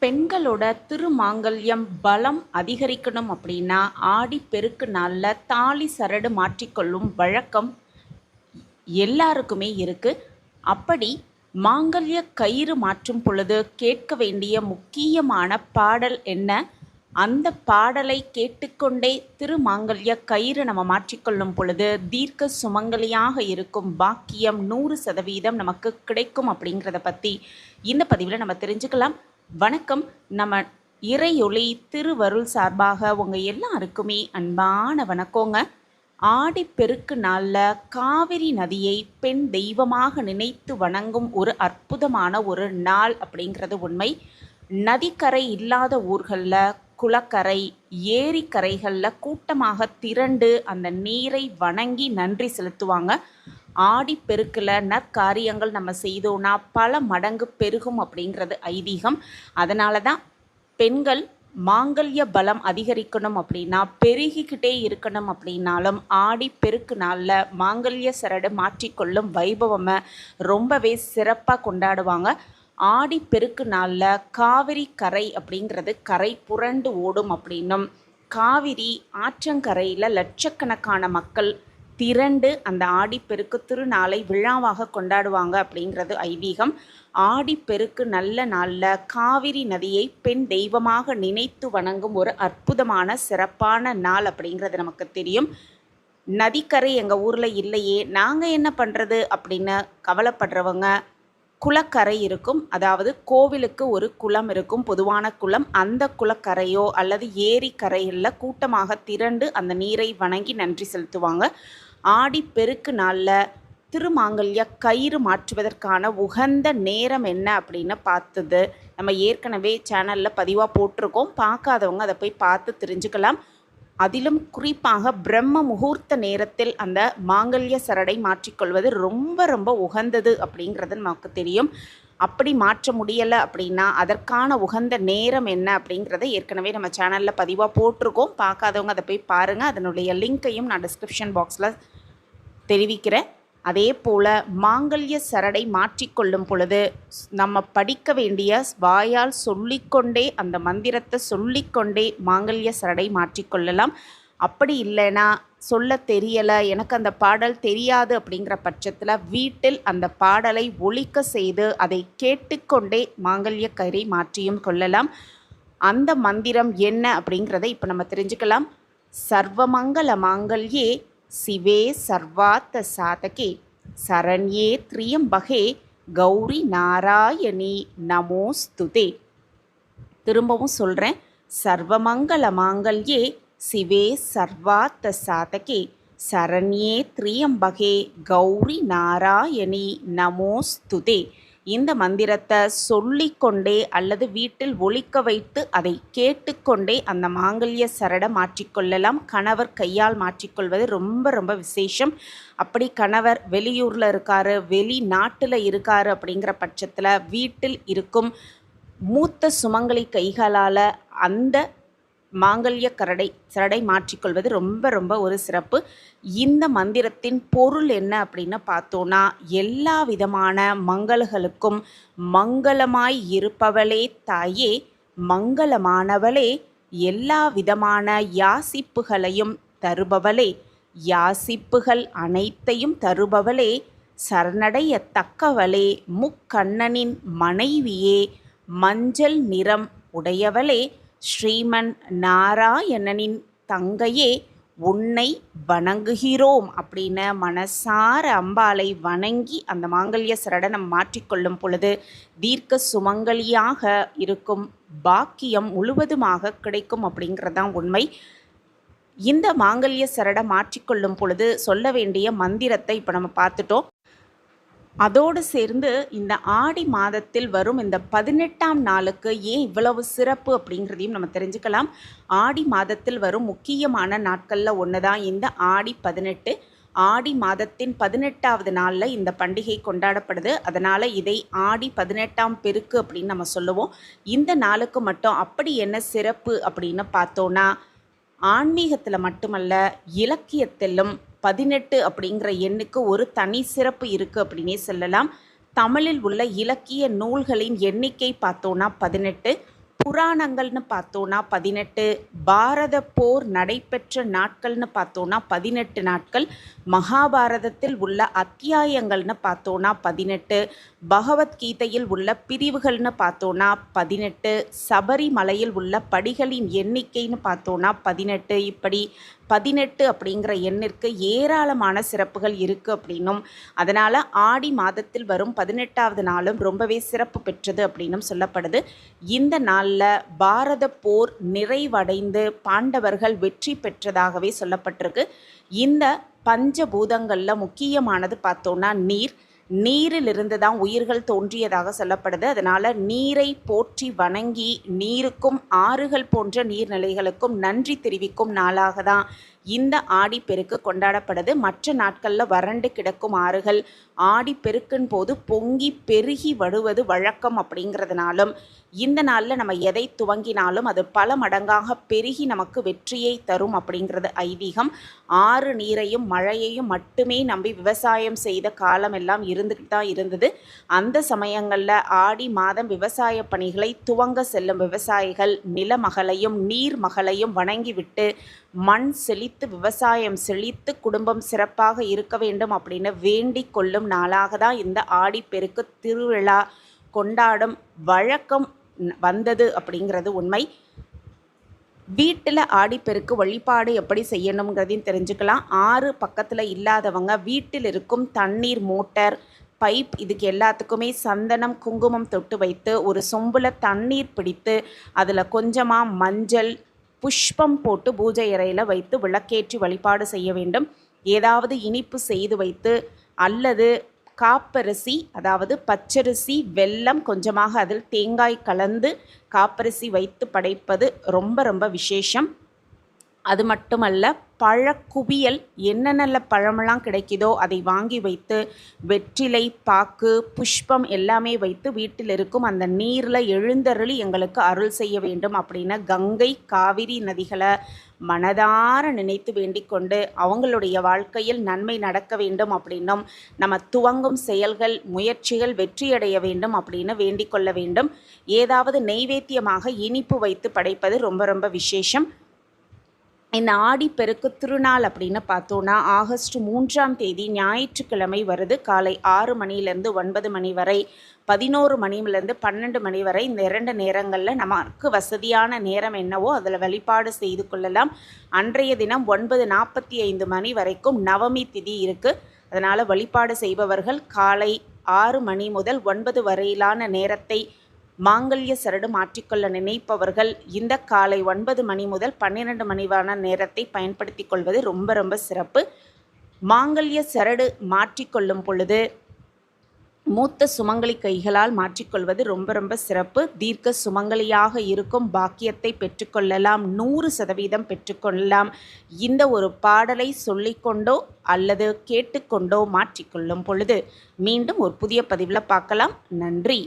பெண்களோட திருமாங்கல்யம் பலம் அதிகரிக்கணும் அப்படின்னா ஆடிப்பெருக்கு நாளில் தாலி சரடு மாற்றிக்கொள்ளும் வழக்கம் எல்லாருக்குமே இருக்கு. அப்படி மாங்கல்ய கயிறு மாற்றும் பொழுது கேட்க வேண்டிய முக்கியமான பாடல் என்ன? அந்த பாடலை கேட்டுக்கொண்டே திருமாங்கல்ய கயிறு நம்ம மாற்றிக்கொள்ளும் பொழுது தீர்க்க சுமங்கலியாக இருக்கும் பாக்கியம் 100% நமக்கு கிடைக்கும் அப்படிங்கிறத பற்றி இந்த பதிவில் நம்ம தெரிஞ்சுக்கலாம். வணக்கம். நம்ம இறையொளி திருவருள் சார்பாக உங்கள் எல்லாருக்குமே அன்பான வணக்கங்க. ஆடிப்பெருக்கு நாளில் காவிரி நதியை பெண் தெய்வமாக நினைத்து வணங்கும் ஒரு அற்புதமான ஒரு நாள் அப்படிங்கிறது உண்மை. நதிக்கரை இல்லாத ஊர்களில் குளக்கரை ஏரிக்கரைகளில் கூட்டமாக திரண்டு அந்த நீரை வணங்கி நன்றி செலுத்துவாங்க. ஆடிப்பெருக்கில் நற்காரியங்கள் நம்ம செய்தோன்னா பல மடங்கு பெருகும் அப்படிங்கிறது ஐதீகம். அதனால தான் பெண்கள் மாங்கல்ய பலம் அதிகரிக்கணும் அப்படின்னா பெருகிக்கிட்டே இருக்கணும் அப்படின்னாலும் ஆடிப்பெருக்கு நாளில் மாங்கல்ய சரடு மாற்றிக்கொள்ளும் வைபவமை ரொம்பவே சிறப்பாக கொண்டாடுவாங்க. ஆடிப்பெருக்கு நாளில் காவிரி கரை அப்படிங்கிறது கரை புரண்டு ஓடும் அப்படின்னும் காவிரி ஆற்றங்கரையில் லட்சக்கணக்கான மக்கள் திரண்டு அந்த ஆடிப்பெருக்கு திருநாளை விழாவாக கொண்டாடுவாங்க அப்படிங்கிறது ஐதீகம். ஆடிப்பெருக்கு நல்ல நாளில் காவிரி நதியை பெண் தெய்வமாக நினைத்து வணங்கும் ஒரு அற்புதமான சிறப்பான நாள் அப்படிங்கிறது நமக்கு தெரியும். நதிக்கரை எங்கள் ஊரில் இல்லையே, நாங்கள் என்ன பண்ணுறது அப்படின்னு கவலைப்படுறவங்க, குளக்கரை இருக்கும். அதாவது கோவிலுக்கு ஒரு குளம் இருக்கும், பொதுவான குளம். அந்த குளக்கரையோ அல்லது ஏரிக்கரையில் கூட்டமாக திரண்டு அந்த நீரை வணங்கி நன்றி செலுத்துவாங்க. ஆடிப்பெருக்கு நாளில் திருமாங்கல்ய கயிறு மாற்றுவதற்கான உகந்த நேரம் என்ன அப்படின்னு பார்த்தது நம்ம ஏற்கனவே சேனலில் பதிவாக போட்டிருக்கோம். பார்க்காதவங்க அதை போய் பார்த்து தெரிஞ்சுக்கலாம். அதிலும் குறிப்பாக பிரம்ம முகூர்த்த நேரத்தில் அந்த மாங்கல்ய சரடை மாற்றிக்கொள்வது ரொம்ப ரொம்ப உகந்தது அப்படிங்கிறது நமக்கு தெரியும். அப்படி மாற்ற முடியலை அப்படின்னா அதற்கான உகந்த நேரம் என்ன அப்படிங்கிறத ஏற்கனவே நம்ம சேனலில் பதிவாக போட்டிருக்கோம். பார்க்காதவங்க அதை போய் பாருங்கள். அதனுடைய லிங்க்கையும் நான் டிஸ்கிரிப்ஷன் பாக்ஸில் தெரிவிக்கிறேன். அதே போல் மாங்கல்ய சரடை மாற்றிக்கொள்ளும் பொழுது நம்ம படிக்க வேண்டிய வாயால் சொல்லிக்கொண்டே அந்த மந்திரத்தை சொல்லிக்கொண்டே மாங்கல்ய சரடை மாற்றிக்கொள்ளலாம். அப்படி இல்லைன்னா சொல்ல தெரியலை, எனக்கு அந்த பாடல் தெரியாது அப்படிங்கிற பட்சத்தில் வீட்டில் அந்த பாடலை ஒலிக்க செய்து அதை கேட்டுக்கொண்டே மாங்கல்ய கயிறை மாற்றியும் கொள்ளலாம். அந்த மந்திரம் என்ன அப்படிங்கிறத இப்போ நம்ம தெரிஞ்சுக்கலாம். சர்வமங்கல மாங்கல்யே சிவே சர்வார்த்த சாதகே சரண்யே த்ரியம்பகே கௌரி நாராயணி நமோஸ்துதே. திரும்பவும் சொல்கிறேன். சர்வமங்கல மாங்கல்யே சிவே சர்வார்த்த சாதகே சரண்யே த்ரியம்பகே கௌரி நாராயணி நமோஸ்துதே. இந்த மந்திரத்தை சொல்லிக்கொண்டே அல்லது வீட்டில் ஒலிக்க வைத்து அதை கேட்டுக்கொண்டே அந்த மாங்கல்ய சரடை மாற்றிக்கொள்ளலாம். கணவர் கையால் மாற்றிக்கொள்வது ரொம்ப ரொம்ப விசேஷம். அப்படி கணவர் வெளியூரில் இருக்காரு, வெளிநாட்டில் இருக்காரு அப்படிங்கிற பட்சத்தில் வீட்டில் இருக்கும் மூத்த சுமங்கலி கைகளால் அந்த மாங்கல்ய சரடை மாற்றிக்கொள்வது ரொம்ப ரொம்ப ஒரு சிறப்பு. இந்த மந்திரத்தின் பொருள் என்ன அப்படின்னு பார்த்தோன்னா, எல்லா விதமான மங்களங்களுக்கும் மங்களமாய் இருப்பவளே தாயே, மங்களமானவளே, எல்லா விதமான யாசிப்புகளையும் தருபவளே, யாசிப்புகள் அனைத்தையும் தருபவளே, சரணடைய தக்கவளே, முக்கண்ணனின் மனைவியே, மஞ்சள் நிறம் உடையவளே, ஸ்ரீமன் நாராயணனின் தங்கையே, உன்னை வணங்குகிறோம் அப்படின்னு மனசார அம்பாளை வணங்கி அந்த மாங்கல்ய சரடை நம்ம மாற்றிக்கொள்ளும் பொழுது தீர்க்க சுமங்கலியாக இருக்கும் பாக்கியம் முழுவதுமாக கிடைக்கும் அப்படிங்கிறதான் உண்மை. இந்த மாங்கல்ய சரடை மாற்றிக்கொள்ளும் பொழுது சொல்ல வேண்டிய மந்திரத்தை இப்போ நம்ம பார்த்துட்டோம். அதோடு சேர்ந்து இந்த ஆடி மாதத்தில் வரும் இந்த 18ஆம் நாளுக்கு ஏன் இவ்வளவு சிறப்பு அப்படிங்கிறதையும் நம்ம தெரிஞ்சுக்கலாம். ஆடி மாதத்தில் வரும் முக்கியமான நாட்களில் ஒன்று தான் இந்த ஆடி 18. ஆடி மாதத்தின் 18ஆவது நாளில் இந்த பண்டிகை கொண்டாடப்படுது. அதனால் இதை ஆடி 18ஆம் பெருக்கு அப்படின்னு நம்ம சொல்லுவோம். இந்த நாளுக்கு மட்டும் அப்படி என்ன சிறப்பு அப்படின்னு பார்த்தோன்னா, ஆன்மீகத்தில் மட்டுமல்ல இலக்கியத்திலும் 18 அப்படிங்கிற எண்ணுக்கு ஒரு தனி சிறப்பு இருக்குது அப்படின்னே சொல்லலாம். தமிழில் உள்ள இலக்கிய நூல்களின் எண்ணிக்கை பார்த்தோன்னா 18. புராணங்கள்னு பார்த்தோன்னா 18, பாரத போர் நடைபெற்ற நாட்கள்னு பார்த்தோன்னா 18 நாட்கள், மகாபாரதத்தில் உள்ள அத்தியாயங்கள்னு பார்த்தோன்னா 18, பகவத்கீதையில் உள்ள பிரிவுகள்னு பார்த்தோன்னா 18, சபரிமலையில் உள்ள படிகளின் எண்ணிக்கைன்னு பார்த்தோன்னா 18, இப்படி 18 அப்படிங்கிற எண்ணிற்கு ஏராளமான சிறப்புகள் இருக்குது அப்படின்னும், அதனால் ஆடி மாதத்தில் வரும் 18வது நாளும் ரொம்பவே சிறப்பு பெற்றது அப்படின்னும் சொல்லப்படுது. இந்த நாளில் பாரத போர் நிறைவடைந்து பாண்டவர்கள் வெற்றி பெற்றதாகவே சொல்லப்பட்டிருக்கு. இந்த பஞ்சபூதங்களில் முக்கியமானது பார்த்தோன்னா நீரிலிருந்து தான் உயிர்கள் தோன்றியதாக சொல்லப்படுது. அதனால் நீரை போற்றி வணங்கி நீருக்கும் ஆறுகள் போன்ற நீர்நிலைகளுக்கும் நன்றி தெரிவிக்கும் நாளாக தான் இந்த ஆடிப்பெருக்கு கொண்டாடப்படுது. மற்ற நாட்களில் வறண்டு கிடக்கும் ஆறுகள் ஆடிப்பெருக்கின் போது பொங்கி பெருகி வடுவது வழக்கம் அப்படிங்கிறதுனாலும், இந்த நாளில் நம்ம எதை துவங்கினாலும் அது பல மடங்காக பெருகி நமக்கு வெற்றியை தரும் அப்படிங்கிறது ஐதீகம். ஆறு நீரையும் மழையையும் மட்டுமே நம்பி விவசாயம் செய்த காலம் எல்லாம் இருந்துக்கிட்டு தான் இருந்தது. அந்த சமயங்களில் ஆடி மாதம் விவசாய பணிகளை துவங்க செல்லும் விவசாயிகள் நிலமகளையும் நீர்மகளையும் வணங்கிவிட்டு மண் செழித்து விவசாயம் செழித்து குடும்பம் சிறப்பாக இருக்க வேண்டும் அப்படின்னு வேண்டிக் கொள்ளும் நாளாக தான் இந்த ஆடிப்பெருக்கு திருவிழா கொண்டாடும் வழக்கம் வந்தது அப்படிங்கிறது உண்மை. வீட்டில் ஆடிப்பெருக்கு வழிபாடு எப்படி செய்யணுங்கிறதையும் தெரிஞ்சுக்கலாம். ஆறு பக்கத்தில் இல்லாதவங்க வீட்டில் இருக்கும் தண்ணீர் மோட்டர் பைப் இதுக்கு எல்லாத்துக்குமே சந்தனம் குங்குமம் தொட்டு வைத்து ஒரு சொம்பில் தண்ணீர் பிடித்து அதில் கொஞ்சமாக மஞ்சள் புஷ்பம் போட்டு பூஜை அறையில் வைத்து விளக்கேற்றி வழிபாடு செய்ய வேண்டும். ஏதாவது இனிப்பு செய்து வைத்து அல்லது காப்பரிசி, அதாவது பச்சரிசி, வெல்லம், கொஞ்சமாக அதில் தேங்காய் கலந்து காப்பரிசி வைத்து படைப்பது ரொம்ப ரொம்ப விசேஷம். அது மட்டுமல்ல, பழக்குவியல் என்னென்ன பழமெல்லாம் கிடைக்குதோ அதை வாங்கி வைத்து வெற்றிலை பாக்கு புஷ்பம் எல்லாமே வைத்து வீட்டில் இருக்கும் அந்த நீரில் எழுந்தருளி எங்களுக்கு அருள் செய்ய வேண்டும் அப்படின்னு கங்கை காவிரி நதிகளை மனதார நினைத்து வேண்டிக் கொண்டு அவங்களுடைய வாழ்க்கையில் நன்மை நடக்க வேண்டும் அப்படின்னும் நம்ம துவங்கும் செயல்கள் முயற்சிகள் வெற்றியடைய வேண்டும் அப்படின்னு வேண்டிக் கொள்ள வேண்டும். ஏதாவது நெய்வேத்தியமாக இனிப்பு வைத்து படைப்பது ரொம்ப ரொம்ப விசேஷம். இந்த ஆடிப்பெருக்கு திருநாள் அப்படின்னு பார்த்தோன்னா ஆகஸ்ட் 3ஆம் தேதி ஞாயிற்றுக்கிழமை வருது. காலை 6 மணிலேருந்து 9 மணி வரை, 11 மணிலேருந்து 12 மணி வரை, இந்த 2 நேரங்களில் நமக்கு வசதியான நேரம் என்னவோ அதில் வழிபாடு செய்து கொள்ளலாம். அன்றைய தினம் 9:45 மணி வரைக்கும் நவமி திதி இருக்குது. அதனால் வழிபாடு செய்பவர்கள் காலை 6 மணி முதல் 9 வரையிலான நேரத்தை மாங்கல்ய சரடு மாற்றிக்கொள்ள நினைப்பவர்கள் இந்த காலை 9 மணி முதல் 12 மணிவான நேரத்தை பயன்படுத்தி கொள்வது ரொம்ப ரொம்ப சிறப்பு. மாங்கல்ய சரடு மாற்றிக்கொள்ளும் பொழுது மூத்த சுமங்கலி கைகளால் மாற்றிக்கொள்வது ரொம்ப ரொம்ப சிறப்பு. தீர்க்க சுமங்கலியாக இருக்கும் பாக்கியத்தை பெற்றுக்கொள்ளலாம், 100% பெற்றுக்கொள்ளலாம். இந்த ஒரு பாடலை சொல்லிக்கொண்டோ அல்லது கேட்டுக்கொண்டோ மாற்றிக்கொள்ளும் பொழுது மீண்டும் ஒரு புதிய பதிவில் பார்க்கலாம். நன்றி.